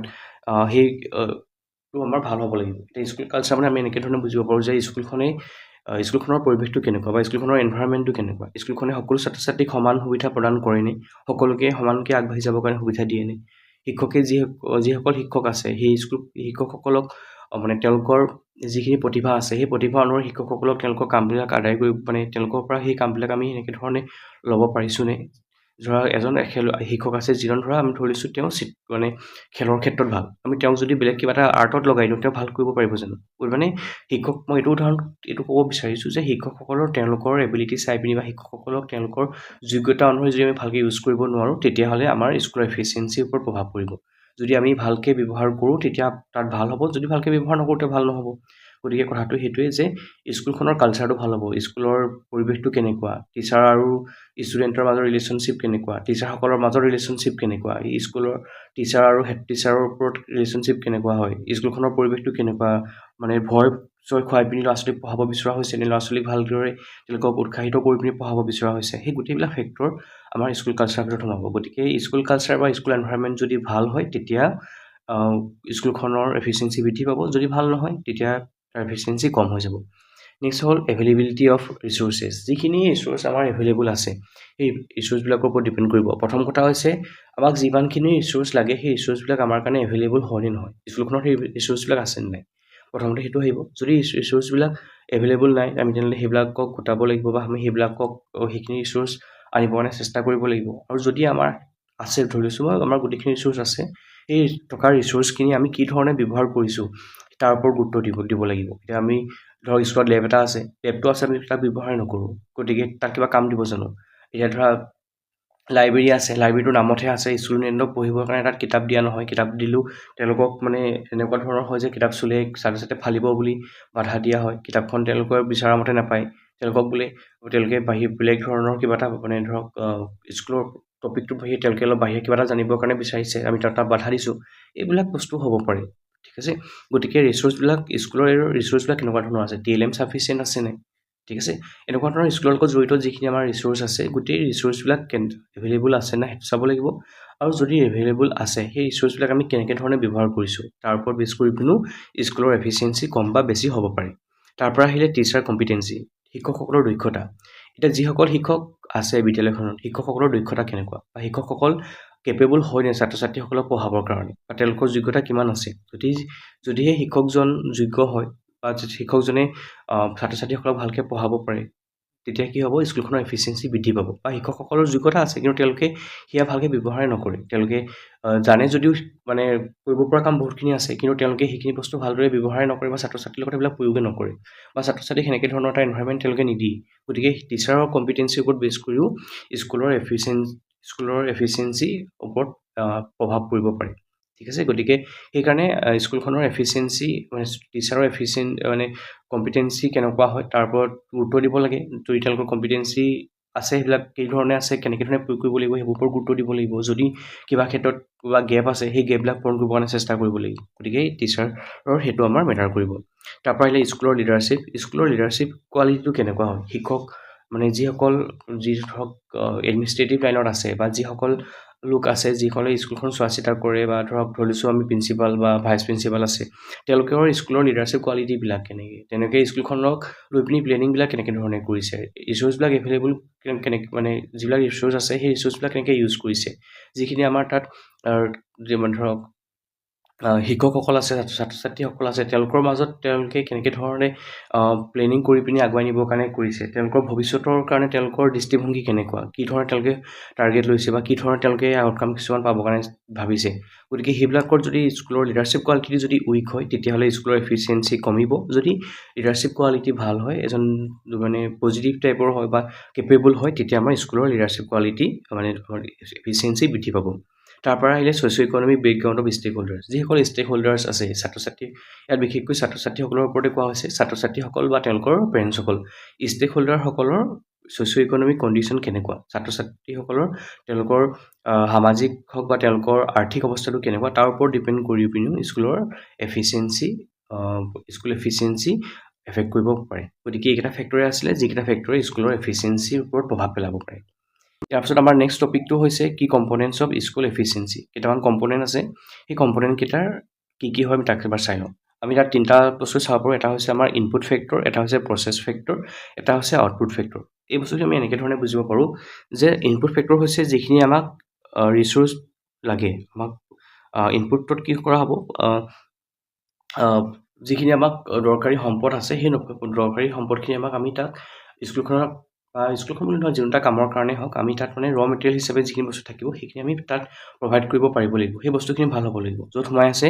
সেইটো আমাৰ ভাল হ'ব লাগিব। এতিয়া স্কুল কালচাৰ মানে আমি এনেকৈ ধৰণে বুজিব পাৰোঁ যে স্কুলখনৰ পৰিৱেশটো কেনেকুৱা বা স্কুলখনৰ এনভাইৰনমেণ্টটো কেনেকুৱা, স্কুলখনে সকলো ছাত্ৰ ছাত্ৰীক সমান সুবিধা প্ৰদান কৰেনে, সকলোকে সমানকৈ আগবাঢ়ি যাবৰ কাৰণে সুবিধা দিয়েনে, শিক্ষকে যিসকল শিক্ষক আছে সেই শিক্ষকসকলক মানে তেওঁলোকৰ যিখিনি প্ৰতিভা আছে সেই প্ৰতিভা অনুসৰি শিক্ষকসকলক তেওঁলোকৰ কামবিলাক আদায় কৰি তেওঁলোকৰ পৰা সেই কামবিলাক আমি এনেকৈ ধৰণে ল'ব পাৰিছোঁনে। ধৰা এজন শিক্ষক আছে যিজন ধৰা আমি ধৰি লৈছোঁ তেওঁ খেলৰ ক্ষেত্ৰত ভাল, আমি তেওঁক যদি বেলেগ কিবা এটা আৰ্টত লগাই দিওঁ তেওঁ ভাল কৰিব পাৰিব জানো। মানে মই এইটো ক'ব বিচাৰিছোঁ যে শিক্ষকসকলৰ তেওঁলোকৰ এবিলিটি চাই পিনি বা শিক্ষকসকলক তেওঁলোকৰ যোগ্যতা অনুসৰি যদি আমি ভালকৈ ইউজ কৰিব নোৱাৰোঁ তেতিয়াহ'লে আমাৰ স্কুলৰ এফিচিয়েঞ্চিৰ ওপৰত প্ৰভাৱ পৰিব। যদি আমি ভালকৈ ব্যৱহাৰ কৰোঁ তেতিয়া তাত ভাল হ'ব, যদি ভালকৈ ব্যৱহাৰ নকৰোঁ তেতিয়া ভাল নহ'ব। গতিকে কথাটো সেইটোৱে যে স্কুলখনৰ কালচাৰটো ভাল হ'ব, স্কুলৰ পৰিৱেশটো কেনেকুৱা, টিচাৰ আৰু ষ্টুডেণ্টৰ মাজৰ ৰিলেশ্যনশ্বিপ কেনেকুৱা, টিচাৰসকলৰ মাজৰ ৰিলেশ্যনশ্বিপ কেনেকুৱা, স্কুলৰ টিচাৰ আৰু হেড টিচাৰৰ ওপৰত ৰিলেশ্যনশ্বিপ কেনেকুৱা হয়, স্কুলখনৰ পৰিৱেশটো কেনেকুৱা, মানে ভয় খুৱাই পিনি ল'ৰা ছোৱালীক পঢ়াব বিচৰা হৈছে নে ল'ৰা ছোৱালীক ভালদৰে তেওঁলোকক উৎসাহিত কৰি পিনি পঢ়াব বিচৰা হৈছে, সেই গোটেইবিলাক ফেক্টৰ আমাৰ স্কুল কালচাৰৰ ভিতৰত সোমাব। গতিকে স্কুল কালচাৰ বা স্কুল এনভাইৰনমেণ্ট যদি ভাল হয় তেতিয়া স্কুলখনৰ এফিচিয়েঞ্চি বৃদ্ধি পাব, যদি ভাল নহয় তেতিয়া তাৰ এফিচিয়েঞ্চি কম হৈ যাব। নেক্সট হ'ল এভেইলেবিলিটি অফ ৰিচোৰ্চেছ। যিখিনি ৰিচোৰ্চ আমাৰ এভেইলেবল আছে সেই ৰিচোৰ্চবিলাকৰ ওপৰত ডিপেণ্ড কৰিব। প্ৰথম কথা হৈছে আমাক যিমানখিনি ৰিচোৰ্চ লাগে সেই ৰিচোৰ্চবিলাক আমাৰ কাৰণে এভেইলেবল হয়নে নহয়, স্কুলখনত সেই ৰিচোৰ্চবিলাক আছেনে নাই, প্ৰথমতে সেইটো আহিব। যদি ৰিচোৰ্চবিলাক এভেইলেবল নাই আমি তেনেহ'লে সেইবিলাকক গোটাব লাগিব বা আমি সেইখিনি ৰিচোৰ্চ আনিবৰ কাৰণে চেষ্টা কৰিব লাগিব। আৰু যদি আমাৰ আছে, ধৰি লৈছোঁ আমাৰ গোটেইখিনি ৰিচোৰ্চ আছে, সেই থকা ৰিচোৰ্চখিনি আমি কি ধৰণে ব্যৱহাৰ কৰিছোঁ তাৰ ওপৰত গুৰুত্ব দিব লাগিব। এতিয়া আমি ধৰক স্কুলত লেব এটা আছে, লেবটো আছে আমি তাক ব্যৱহাৰ নকৰোঁ, গতিকে তাক কিবা কাম দিব জানো? এতিয়া ধৰা লাইব্ৰেৰী আছে, লাইব্ৰেৰীটোৰ নামতহে আছে, ষ্টুডেণ্টক পঢ়িবৰ কাৰণে তাত কিতাপ দিয়া নহয়, কিতাপ দিলেও তেওঁলোকক মানে এনেকুৱা ধৰণৰ হয় যে কিতাপ চুলে ছাত্ৰ ছাত্ৰীয়ে ফালিব বুলি বাধা দিয়া হয়, কিতাপখন তেওঁলোকৰ বিচৰা মতে নাপায়, তেওঁলোকক বোলে তেওঁলোকে বেলেগ ধৰণৰ কিবা এটা মানে ধৰক স্কুলৰ টপিকটোৰ বাহিৰে তেওঁলোকে অলপ বাহিৰে কিবা এটা জানিবৰ কাৰণে বিচাৰিছে, আমি তাত বাধা দিছোঁ, এইবিলাক বস্তু হ'ব পাৰে, ঠিক আছে। গতিকে ৰিচোৰ্চবিলাক স্কুলৰ ৰিচোৰ্চবিলাক কেনেকুৱা ধৰণৰ আছে, TLM চাফিচিয়েণ্ট আছেনে, ঠিক আছে। এনেকুৱা ধৰণৰ স্কুলৰ লগত জড়িত যিখিনি আমাৰ ৰিচোৰ্চ আছে, গোটেই ৰিচোৰ্চবিলাক এভেইলেবল আছে নাই সেইটো চাব লাগিব, আৰু যদি এভেইলেবল আছে সেই ৰিচোৰ্চবিলাক আমি কেনেকৈ ধৰণে ব্যৱহাৰ কৰিছোঁ তাৰ ওপৰত বেছ কৰি পিনেও স্কুলৰ এফিচিয়েঞ্চি কম বা বেছি হ'ব পাৰে। তাৰ পৰা আহিলে টিচাৰ কম্পিটেঞ্চি, শিক্ষকসকলৰ দক্ষতা। এতিয়া যিসকল শিক্ষক আছে বিদ্যালয়খনত, শিক্ষকসকলৰ দক্ষতা কেনেকুৱা, বা শিক্ষকসকল কেপেবল হয়নে ছাত্ৰ ছাত্ৰীসকলক পঢ়াবৰ কাৰণে, বা তেওঁলোকৰ যোগ্যতা কিমান আছে। যদিহে শিক্ষকজন যোগ্য হয় বা শিক্ষকজনে ছাত্ৰ ছাত্ৰীসকলক ভালকৈ পঢ়াব পাৰে, তেতিয়া কি হ'ব, স্কুলখনৰ এফিচিয়েঞ্চি বৃদ্ধি পাব। বা শিক্ষকসকলৰ যোগ্যতা আছে কিন্তু তেওঁলোকে সেয়া ভালকৈ ব্যৱহাৰে নকৰে, তেওঁলোকে জানে যদিও মানে কৰিব পৰা কাম বহুতখিনি আছে, কিন্তু তেওঁলোকে সেইখিনি বস্তু ভালদৰে ব্যৱহাৰে নকৰে বা ছাত্ৰ ছাত্ৰীৰ লগত এইবিলাক প্ৰয়োগে নকৰে, বা ছাত্ৰ ছাত্ৰীক সেনেকৈ ধৰণৰ এটা এনভাইৰনমেণ্ট তেওঁলোকে নিদিয়ে। গতিকে টিচাৰৰ কম্পিটেঞ্চিৰ ওপৰত বেছ কৰিও স্কুলৰ এফিচিয়েঞ্চিৰ ওপৰত প্ৰভাৱ পৰিব পাৰে, ঠিক আছে। গতিকে সেইকাৰণে স্কুলখনৰ এফিচিয়েঞ্চি মানে টিচাৰৰ মানে কম্পিটেঞ্চি কেনেকুৱা হয় তাৰ ওপৰত গুৰুত্ব দিব লাগে। যদি তেওঁলোকৰ কম্পিটেঞ্চি আছে, সেইবিলাক কি ধৰণে আছে, কেনেকৈ ধৰণে প্ৰয়োগ কৰিব লাগিব, সেইবোৰ ওপৰত গুৰুত্ব দিব লাগিব। যদি কিবা ক্ষেত্ৰত কিবা গেপ আছে, সেই গেপবিলাক পূৰণ কৰিবৰ কাৰণে চেষ্টা কৰিব লাগিব। গতিকে টিচাৰৰ সেইটো আমাৰ মেটাৰ কৰিব। তাৰপৰা আহিলে স্কুলৰ লিডাৰশ্বিপ কোৱালিটিটো কেনেকুৱা হয়, শিক্ষক মানে যি ধৰক এডমিনিষ্ট্ৰেটিভ লাইনত আছে, বা যিসকল লোক আছে যিসকলে স্কুলখন চোৱা চিতা কৰে, বা ধৰক ধৰি লৈছোঁ আমি প্ৰিন্সিপাল বা ভাইচ প্ৰিন্সিপাল আছে, তেওঁলোকৰ স্কুলৰ লিডাৰশ্বিপ কোৱালিটিবিলাক কেনেকৈ, তেনেকৈ স্কুলখনক লৈ পিনি প্লেনিংবিলাক কেনেকৈ ধৰণে কৰিছে, ৰিচোৰ্চবিলাক এভেইলেবল কেনেকৈ মানে যিবিলাক ৰিচোৰ্চ আছে সেই ৰিচোৰ্চবিলাক কেনেকৈ ইউজ কৰিছে, যিখিনি আমাৰ তাত ধৰক শিক্ষকসকল আছে, ছাত্ৰ ছাত্ৰীসকল আছে, তেওঁলোকৰ মাজত তেওঁলোকে কেনেকৈ ধৰণে প্লেনিং কৰি পিনি আগুৱাই নিবৰ কাৰণে কৰিছে, তেওঁলোকৰ ভৱিষ্যতৰ কাৰণে তেওঁলোকৰ দৃষ্টিভংগী কেনেকুৱা, কি ধৰণে তেওঁলোকে টাৰ্গেট লৈছে, বা কি ধৰণে তেওঁলোকে আউটকাম কিছুমান পাবৰ কাৰণে ভাবিছে। গতিকে সেইবিলাকৰ যদি স্কুলৰ লিডাৰশ্বিপ কোৱালিটি যদি উইক হয়, তেতিয়াহ'লে স্কুলৰ এফিচিয়েঞ্চি কমিব। যদি লিডাৰশ্বিপ কোৱালিটি ভাল হয়, এজন মানে পজিটিভ টাইপৰ হয় বা কেপেবল হয়, তেতিয়া আমাৰ স্কুলৰ লিডাৰশ্বিপ কোৱালিটি মানে এফিচিয়েঞ্চি বৃদ্ধি পাব। তাৰ পৰা আহিলে socio' economic background of stakeholders, যিসকল ষ্টেক হোল্ডাৰ্ছ আছে ছাত্ৰ ছাত্ৰী, ইয়াত বিশেষকৈ ছাত্ৰ ছাত্ৰীসকলৰ ওপৰতে কোৱা হৈছে, ছাত্ৰ ছাত্ৰীসকল বা তেওঁলোকৰ পেৰেণ্টছসকল, ষ্টেক হোল্ডাৰসকলৰ ছ'চিঅ' ইকনমিক কণ্ডিশ্যন কেনেকুৱা, ছাত্ৰ ছাত্ৰীসকলৰ তেওঁলোকৰ সামাজিক হওক বা তেওঁলোকৰ আৰ্থিক অৱস্থাটো কেনেকুৱা, তাৰ ওপৰত ডিপেণ্ড কৰি পিনেও স্কুল এফিচিয়েঞ্চি এফেক্ট কৰিব পাৰে। গতিকে এইকেইটা ফেক্টৰে আছিলে যিকেইটা ফেক্টৰে স্কুলৰ এফিচিয়েঞ্চিৰ ওপৰত প্ৰভাৱ পেলাব পাৰে। তাৰপিছত আমাৰ নেক্সট টপিকটো হৈছে কি কম্পনেণ্টছ অফ স্কুল এফিচিয়েঞ্চি। কেইটামান কম্পনেণ্ট আছে, সেই কম্পনেণ্টকেইটাৰ কি হয় আমি তাক এবাৰ চাই লওঁ। আমি তাত তিনিটা বস্তু চাব পাৰোঁ, এটা হৈছে আমাৰ ইনপুট ফেক্টৰ, এটা হৈছে প্ৰচেছ ফেক্টৰ, এটা হৈছে আউটপুট ফেক্টৰ। এই বস্তুটো আমি এনেকৈ ধৰণে বুজিব পাৰোঁ যে ইনপুট ফেক্টৰ হৈছে যিখিনি আমাক ৰিচোৰ্চ লাগে, আমাক ইনপুটত কি কৰা হ'ব, যিখিনি আমাক দৰকাৰী সম্পদ আছে, সেই দৰকাৰী সম্পদখিনি আমি তাত স্কুলখনত বা স্কুলখন বুলি নহয় যিকোনো এটা কামৰ কাৰণে হওক, আমি তাত মানে ৰ' মেটেৰিয়েল হিচাপে যিখিনি বস্তু থাকিব সেইখিনি আমি তাত প্ৰভাইড কৰিব পাৰিব লাগিব। সেই বস্তুখিনি ভাল হ'ব লাগিব, য'ত সোমাই আছে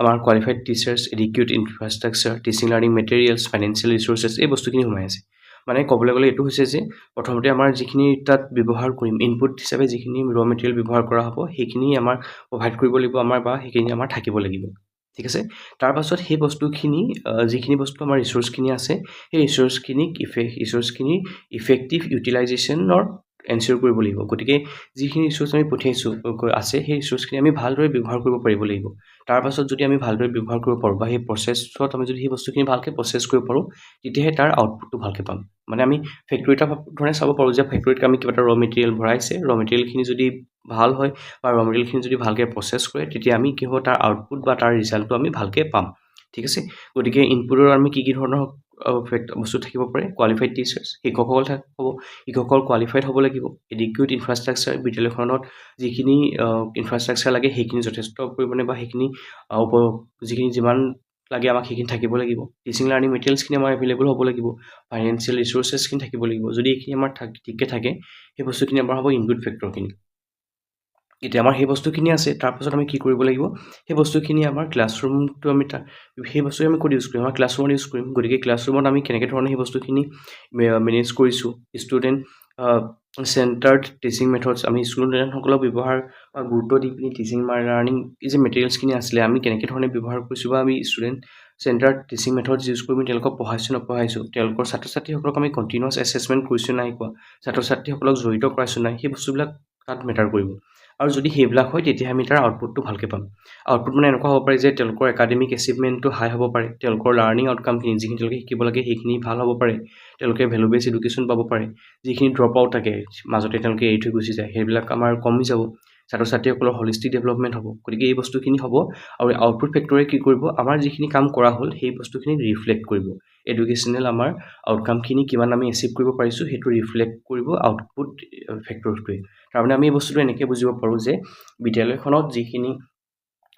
আমাৰ qualified teachers, adequate infrastructure, teaching learning materials, financial resources, এই বস্তুখিনি সোমাই আছে। মানে ক'বলৈ গ'লে এইটো হৈছে যে প্ৰথমতে আমাৰ যিখিনি তাত ব্যৱহাৰ কৰিম, ইনপুট হিচাপে যিখিনি ৰ' মেটেৰিয়েল ব্যৱহাৰ কৰা হ'ব, সেইখিনি আমাৰ প্ৰভাইড কৰিব লাগিব বা সেইখিনি আমাৰ থাকিব লাগিব, ঠিক আছে। তাৰপাছত সেই বস্তুখিনি যিখিনি বস্তু আমাৰ ৰিচোৰ্চখিনি আছে, সেই ৰিচোৰ্চখিনি ইফেক্টিভ ইউটিলাইজেশ্যনৰ এনচিয়ৰ কৰিব লাগিব। গতিকে যিখিনি ৰিচোৰ্চ আমি পঠিয়াইছোঁ আছে, সেই ৰিচোৰ্চখিনি আমি ভালদৰে ব্যৱহাৰ কৰিব পাৰিব লাগিব। তাৰপাছত যদি আমি ভালদৰে ব্যৱহাৰ কৰিব পাৰোঁ বা সেই প্ৰচেছত আমি যদি সেই বস্তুখিনি ভালকৈ প্ৰচেছ কৰিব পাৰোঁ, তেতিয়াহে তাৰ আউটপুটটো ভালকৈ পাম। মানে আমি ফেক্টৰী এটা ধৰণে চাব পাৰোঁ যে ফেক্টৰীত আমি কিবা এটা ৰ' মেটেৰিয়েল ভৰাইছে, ৰ' মেটেৰিয়েলখিনি যদি ভাল হয় বা ৰ' মেটেৰিয়েলখিনি যদি ভালকৈ প্ৰচেছ কৰে, তেতিয়া আমি কি হ'ব তাৰ আউটপুট বা তাৰ ৰিজাল্টটো আমি ভালকৈ পাম, ঠিক আছে। গতিকে ইনপুটৰ আমি কি ধৰণৰ বস্তু থাকিব পাৰে, কোৱালিফাইড টিচাৰ্ছ, শিক্ষকসকল কোৱালিফাইড হ'ব লাগিব, এডিকুৱেট ইনফ্ৰাষ্ট্ৰাকচাৰ, বিদ্যালয়খনত যিখিনি ইনফ্ৰাষ্ট্ৰাকচাৰ লাগে সেইখিনি যথেষ্ট পৰিমাণে বা সেইখিনি যিমান লাগে আমাক সেইখিনি থাকিব লাগিব, টিচিং লাৰ্ণিং মেটেৰিয়েলছখিনি আমাৰ এভেইলেবল হ'ব লাগিব, ফাইনেন্সিয়েল ৰিচোৰ্চেছখিনি থাকিব লাগিব। যদি এইখিনি আমাৰ ঠিকে থাকে, সেই বস্তুখিনি আমাৰ হ'ব ইনপুট ফেক্টৰখিনি। এতিয়া আমাৰ সেই বস্তুখিনি আছে তাৰপাছত আমি কি কৰিব লাগিব সেই বস্তুখিনি আমাৰ ক্লাছৰুমটো আমি সেই বস্তু আমি ক'ত ইউজ কৰিম আমাৰ ক্লাছৰুমত ইউজ কৰিম গতিকে ক্লাছৰুমত আমি কেনেকৈ ধৰণে সেই বস্তুখিনি মেনেজ কৰিছোঁ ষ্টুডেণ্ট চেণ্টাৰ্ড টিচিং মেথডছ আমি ষ্টুডেণ্টসকলক ব্যৱহাৰ বা গুৰুত্ব দি পিনি টিচিং লাৰ্ণিং এই যে মেটেৰিয়েলছখিনি আছিলে আমি কেনেকৈ ধৰণে ব্যৱহাৰ কৰিছোঁ বা আমি student centred teaching methods use কৰি পিনি তেওঁলোকক পঢ়াইছোঁ নপঢ়াইছোঁ তেওঁলোকৰ ছাত্ৰ ছাত্ৰীসকলক আমি কণ্টিনিউৱাছ এছেছমেণ্ট কৰিছোঁ নাই কোৱা ছাত্ৰ ছাত্ৰীসকলক জড়িত কৰাইছোঁ নাই সেই বস্তুবিলাক তাত মেটাৰ কৰিব আৰু যদি সেইবিলাক হয় তেতিয়া আমি তাৰ আউটপুটটো ভালকৈ পাম আউটপুট মানে এনেকুৱা হ'ব পাৰে যে তেওঁলোকৰ একাডেমিক এচিভমেণ্টটো হাই হ'ব পাৰে তেওঁলোকৰ লাৰ্ণিং আউটকামখিনি যিখিনি তেওঁলোকে শিকিব লাগে সেইখিনি ভাল হ'ব পাৰে তেওঁলোকে ভেলু বেছ এডুকেশ্যন পাব পাৰে যিখিনি ড্ৰপ আউট থাকে মাজতে তেওঁলোকে এৰি থৈ গুচি যায় সেইবিলাক আমাৰ কমি যাব ছাত্ৰ ছাত্ৰীসকলৰ হলিষ্টিক ডেভেলপমেণ্ট হ'ব গতিকে এই বস্তুখিনি হ'ব আৰু আউটপুট ফেক্টৰে কি কৰিব আমাৰ যিখিনি কাম কৰা হ'ল সেই বস্তুখিনি ৰিফ্লেক্ট কৰিব এডুকেশ্যনেল আমাৰ আউটকামখিনি কিমান আমি এচিভ কৰিব পাৰিছোঁ সেইটো ৰিফ্লেক্ট কৰিব আউটপুট ফেক্টৰটোৱে তাৰমানে আমি এই বস্তুটো এনেকৈ বুজিব পাৰোঁ যে বিদ্যালয়খনত যিখিনি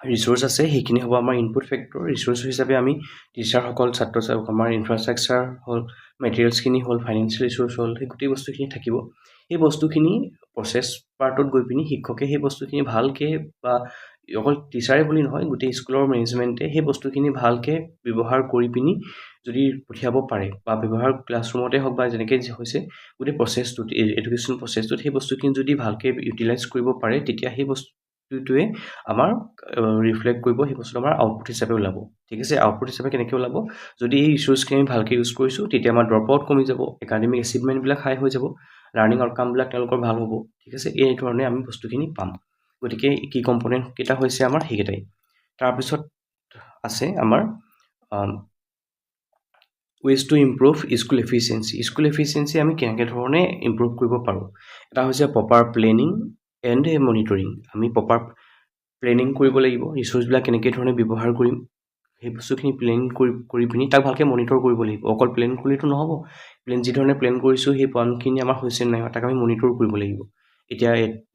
ৰিচোৰ্চ আছে সেইখিনি হ'ব আমাৰ ইনপুট ফেক্টৰ ৰিচোৰ্চ হিচাপে আমি টিচাৰসকল ছাত্ৰ আমাৰ ইনফ্ৰাষ্ট্ৰাকচাৰ হ'ল মেটেৰিয়েলছখিনি হ'ল ফাইনেন্সিয়েল ৰিচোৰ্চ হ'ল সেই গোটেই বস্তুখিনি থাকিব সেই বস্তুখিনি প্ৰচেছ পাৰ্টত গৈ পিনি শিক্ষকে সেই বস্তুখিনি ভালকৈ বা অকল টিচাৰে বুলি নহয় গোটেই স্কুলৰ মেনেজমেণ্টে সেই বস্তুখিনি ভালকৈ ব্যৱহাৰ কৰি পিনি যদি পঠিয়াব পাৰে বা ব্যৱহাৰ ক্লাছৰুমতে হওক বা যেনেকৈ হৈছে গোটেই প্ৰচেছটোত এডুকেশ্যন প্ৰচেছটোত সেই বস্তুখিনি যদি ভালকৈ ইউটিলাইজ কৰিব পাৰে তেতিয়া সেই বস্তুটোৱে আমাৰ ৰিফ্লেক্ট কৰিব সেই বস্তুটো আমাৰ আউটপুট হিচাপে ওলাব ঠিক আছে আউটপুট হিচাপে কেনেকৈ ওলাব যদি এই ৰিচোৰ্চখিনি আমি ভালকৈ ইউজ কৰিছোঁ তেতিয়া আমাৰ ড্ৰপ আউট কমি যাব একাডেমিক এচিভমেণ্টবিলাক হাই হৈ যাব লাৰ্ণিং আউটকামবিলাক তেওঁলোকৰ ভাল হ'ব ঠিক আছে এই ধৰণে আমি বস্তুখিনি পাম গতিকে কি কম্পনেণ্ট কেইটা হৈছে আমাৰ সেইকেইটাই তাৰপিছত আছে আমাৰ ways two improve school efficiency আমি কেনেকৈ ধৰণে ইম্প্ৰুভ কৰিব পাৰোঁ এটা হৈছে প্ৰপাৰ প্লেনিং এণ্ড মনিটৰিং আমি প্ৰপাৰ প্লেনিং কৰিব লাগিব ৰিচোৰ্চবিলাক কেনেকৈ ধৰণে ব্যৱহাৰ কৰিম সেই বস্তুখিনি প্লেন কৰি পিনি তাক ভালকৈ মনিটৰ কৰিব লাগিব অকল প্লেন কৰিলেতো নহ'ব যি ধৰণে প্লেন কৰিছোঁ সেই প্লেনখিনি আমাৰ হৈছে নাই তাক আমি মনিটৰ কৰিব লাগিব এতিয়া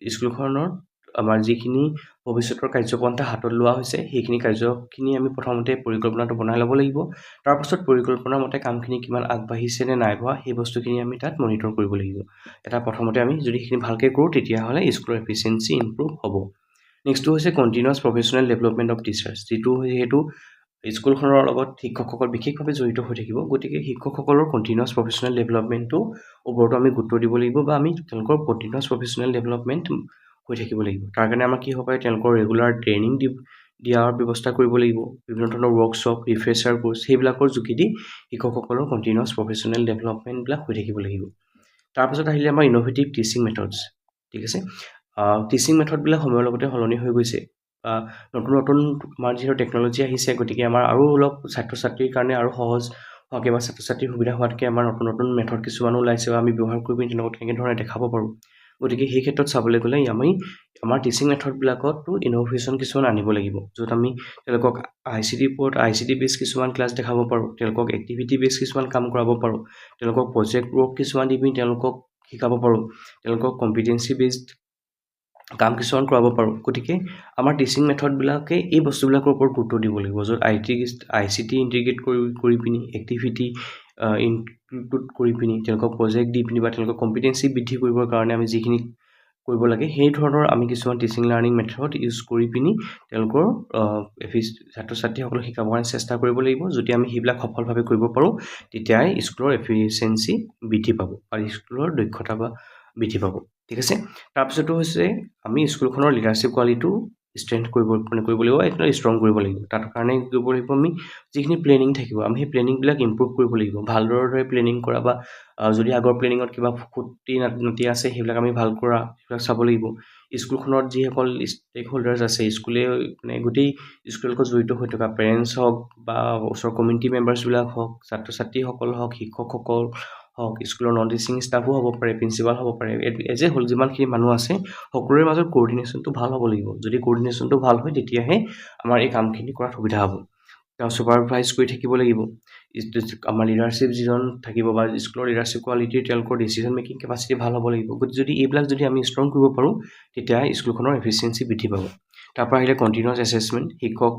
স্কুলখনৰ আমাৰ যিখিনি ভৱিষ্যতৰ কাৰ্যপন্থা হাতত লোৱা হৈছে সেইখিনি কাৰ্যখিনি আমি প্ৰথমতে পৰিকল্পনাটো বনাই ল'ব লাগিব তাৰপাছত পৰিকল্পনাৰ মতে কামখিনি কিমান আগবাঢ়িছে নে নাই হোৱা সেই বস্তুখিনি আমি তাত মনিটৰ কৰিব লাগিব এটা প্ৰথমতে আমি যদি সেইখিনি ভালকৈ কৰোঁ তেতিয়াহ'লে স্কুলৰ এফিচিয়েঞ্চি ইম্প্ৰুভ হ'ব নেক্সটটো হৈছে continuous professional development of teachers যিটো যিহেতু স্কুলখনৰ লগত শিক্ষকসকল বিশেষভাৱে জড়িত হৈ থাকিব গতিকে শিক্ষকসকলৰ কণ্টিনিউৱাছ প্ৰফেচনেল ডেভেলপমেণ্টটো ওপৰতো আমি গুৰুত্ব দিব লাগিব বা আমি তেওঁলোকৰ কণ্টিনিউৱাছ প্ৰফেচনেল ডেভেলপমেণ্ট হৈ থাকিব লাগিব তাৰ কাৰণে আমাৰ কি হ'ব পাৰে তেওঁলোকৰ ৰেগুলাৰ ট্ৰেইনিং দিয়াৰ ব্যৱস্থা কৰিব লাগিব বিভিন্ন ধৰণৰ ৱৰ্কশ্বপ ৰিফ্ৰেচাৰ কোৰ্চ সেইবিলাকৰ যোগেদি শিক্ষকসকলৰ কণ্টিনিউৱাছ প্ৰফেচনেল ডেভেলপমেণ্টবিলাক হৈ থাকিব লাগিব তাৰপিছত আহিলে আমাৰ ইন'ভেটিভ টিচিং মেথডছ ঠিক আছে টিচিং মেথডবিলাক সময়ৰ লগতে সলনি হৈ গৈছে নতুন নতুন আমাৰ যিহেতু টেকন'লজি আহিছে গতিকে আমাৰ আৰু অলপ ছাত্ৰ ছাত্ৰীৰ কাৰণে আৰু সহজ হোৱাকৈ বা ছাত্ৰ ছাত্ৰীৰ সুবিধা হোৱাতকৈ আমাৰ নতুন নতুন মেথড কিছুমানো ওলাইছে বা আমি ব্যৱহাৰ কৰি পিনি তেওঁলোকক কেনেকৈ ধৰণে দেখাব পাৰোঁ গতিকে সেই ক্ষেত্ৰত চাবলৈ গ'লে আমি আমাৰ টিচিং মেথডবিলাকতো ইন'ভেশ্যন কিছুমান আনিব লাগিব য'ত আমি তেওঁলোকক আই চি টি বেছ কিছুমান ক্লাছ দেখাব পাৰোঁ তেওঁলোকক এক্টিভিটি বেছ কিছুমান কাম কৰাব পাৰোঁ তেওঁলোকক প্ৰজেক্ট ৱৰ্ক কিছুমান দি পিনি তেওঁলোকক শিকাব পাৰোঁ তেওঁলোকক কম্পিটেঞ্চি বেছড কাম কিছুমান কৰাব পাৰোঁ গতিকে আমাৰ টিচিং মেথডবিলাকে এই বস্তুবিলাকৰ ওপৰত গুৰুত্ব দিব লাগিব য'ত আই চি টি ইণ্টিগ্ৰেট কৰি পিনি এক্টিভিটি ইনক্লুড কৰি পিনি তেওঁলোকক প্ৰজেক্ট দি পিনি বা তেওঁলোকক কম্পিটেঞ্চি বৃদ্ধি কৰিবৰ কাৰণে আমি যিখিনি কৰিব লাগে সেই ধৰণৰ আমি কিছুমান টিচিং লাৰ্ণিং মেথড ইউজ কৰি পিনি তেওঁলোকৰ ছাত্ৰ ছাত্ৰীসকলক শিকাবৰ কাৰণে চেষ্টা কৰিব লাগিব যদি আমি সেইবিলাক সফলভাৱে কৰিব পাৰোঁ তেতিয়াই স্কুলৰ এফিচিয়েঞ্চি বৃদ্ধি পাব আৰু স্কুলৰ দক্ষতা বা বৃদ্ধি পাব ঠিক আছে তাৰপিছতো হৈছে আমি স্কুলখনৰ লিডাৰশ্বিপ কোৱালিটিটো ষ্ট্ৰেংথ কৰিব লাগিব একদম ষ্ট্ৰং কৰিব লাগিব তাৰ কাৰণে কৰিব লাগিব আমি যিখিনি প্লেনিং থাকিব আমি সেই প্লেনিংবিলাক ইম্প্ৰুভ কৰিব লাগিব ভালদৰে প্লেনিং কৰা বা যদি আগৰ প্লেনিঙত কিবা খুঁটি নাতি আছে সেইবিলাক আমি ভাল কৰা সেইবিলাক চাব লাগিব স্কুলখনত যিসকল ষ্টেক হোল্ডাৰ্ছ আছে স্কুলে মানে গোটেই স্কুলৰ লগত জড়িত হৈ থকা পেৰেণ্টছ হওক বা ওচৰৰ কমিউনিটি মেম্বাৰ্ছবিলাক হওক ছাত্ৰ ছাত্ৰীসকল হওক শিক্ষকসকল হওক স্কুলৰ নন টিচিং ষ্টাফো হ'ব পাৰে প্ৰিন্সিপাল হ'ব পাৰে এজ এ হ'ল যিমানখিনি মানুহ আছে সকলোৰে মাজত কোঅৰ্ডিনেশ্যনটো ভাল হ'ব লাগিব যদি কোঅৰ্ডিনেশ্যনটো ভাল হয় তেতিয়াহে আমাৰ এই কামখিনি কৰাত সুবিধা হ'ব তেওঁ ছুপাৰভাইজ কৰি থাকিব লাগিব আমাৰ লিডাৰশ্বিপ যিজন থাকিব বা স্কুলৰ লিডাৰশ্বিপ কোৱালিটিৰ তেওঁলোকৰ ডিচিজন মেকিং কেপাচিটি ভাল হ'ব লাগিব গতিকে যদি এইবিলাক যদি আমি ষ্ট্ৰং কৰিব পাৰোঁ তেতিয়া স্কুলখনৰ এফিচিয়েঞ্চি বৃদ্ধি পাব তাৰপৰা আহিলে কণ্টিনিউৱাছ এছেছমেণ্ট শিক্ষক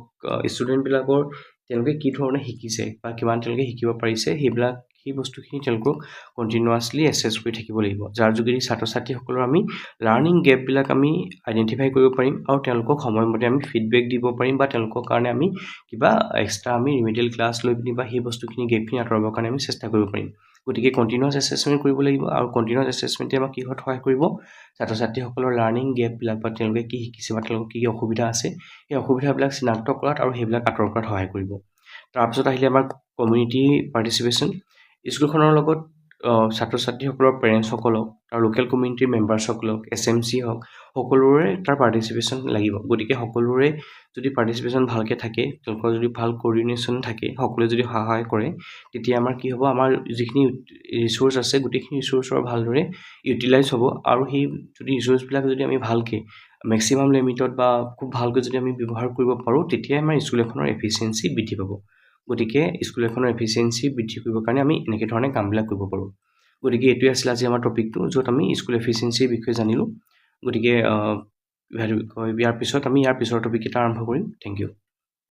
ষ্টুডেণ্টবিলাকৰ তেওঁলোকে কি ধৰণে শিকিছে বা কিমান তেওঁলোকে শিকিব পাৰিছে সেইবিলাক সেই বস্তুখিনি তেওঁলোকক কণ্টিনিউৱাছলি এছেছ কৰি থাকিব লাগিব, যাৰ যোগেদি ছাত্ৰ ছাত্ৰীসকলৰ আমি লাৰ্ণিং গেপবিলাক আমি আইডেণ্টিফাই কৰিব পাৰিম আৰু তেওঁলোকক সময়মতে আমি ফিডবেক দিব পাৰিম বা তেওঁলোকৰ কাৰণে আমি কিবা এক্সট্ৰা আমি ৰিমিডিয়েল ক্লাছ লৈ পিনি বা সেই বস্তুখিনি গেপখিনি আঁতৰাবৰ কাৰণে আমি চেষ্টা কৰিব পাৰিম। গতিকে কণ্টিনিউৱাছ এছেছমেণ্ট কৰিব লাগিব আৰু কণ্টিনিউৱাছ এছেছমেণ্টে আমাক কিহত সহায় কৰিব, ছাত্ৰ ছাত্ৰীসকলৰ লাৰ্ণিং গেপবিলাক বা তেওঁলোকে কি শিকিছে বা তেওঁলোকৰ কি অসুবিধা আছে সেই অসুবিধাবিলাক চিনাক্ত কৰাত আৰু সেইবিলাক আঁতৰ কৰাত সহায় কৰিব। তাৰপিছত আহিলে আমাৰ কমিউনিটি পাৰ্টিচিপেশ্যন। স্কুলখনৰ লগত ছাত্ৰ ছাত্ৰীসকলৰ পেৰেণ্টছসকলক আৰু লোকেল কমিউনিটিৰ মেম্বাৰ্ছসকলক SMC হওক সকলোৰে তাৰ পাৰ্টিচিপেশ্যন লাগিব। গতিকে সকলোৰে যদি পাৰ্টিচিপেশ্যন ভালকৈ থাকে, তেওঁলোকৰ যদি ভাল কোঅৰ্ডিনেশ্যন থাকে, সকলোৱে যদি সহায় কৰে, তেতিয়া আমাৰ কি হ'ব, আমাৰ যিখিনি ৰিচোৰ্চ আছে গোটেইখিনি ৰিচোৰ্চৰ ভালদৰে ইউটিলাইজ হ'ব আৰু সেই যদি ৰিচোৰ্চবিলাক যদি আমি ভালকৈ মেক্সিমাম লিমিটত বা খুব ভালকৈ যদি আমি ব্যৱহাৰ কৰিব পাৰোঁ, তেতিয়াই আমাৰ স্কুল এখনৰ এফিচিয়েঞ্চি বৃদ্ধি পাব। গতিকে স্কুল এখনৰ এফিচিয়েঞ্চি বৃদ্ধি কৰিবৰ কাৰণে আমি এনেকৈ ধৰণে কামবিলাক কৰিব পাৰোঁ। গতিকে এইটোৱে আছিলে আজি আমাৰ টপিকটো, য'ত আমি স্কুল এফিচিয়েঞ্চিৰ বিষয়ে জানিলোঁ। গতিকে ইয়াৰ পিছত আমি ইয়াৰ পিছৰ টপিক এটা আৰম্ভ কৰিম। Thank U.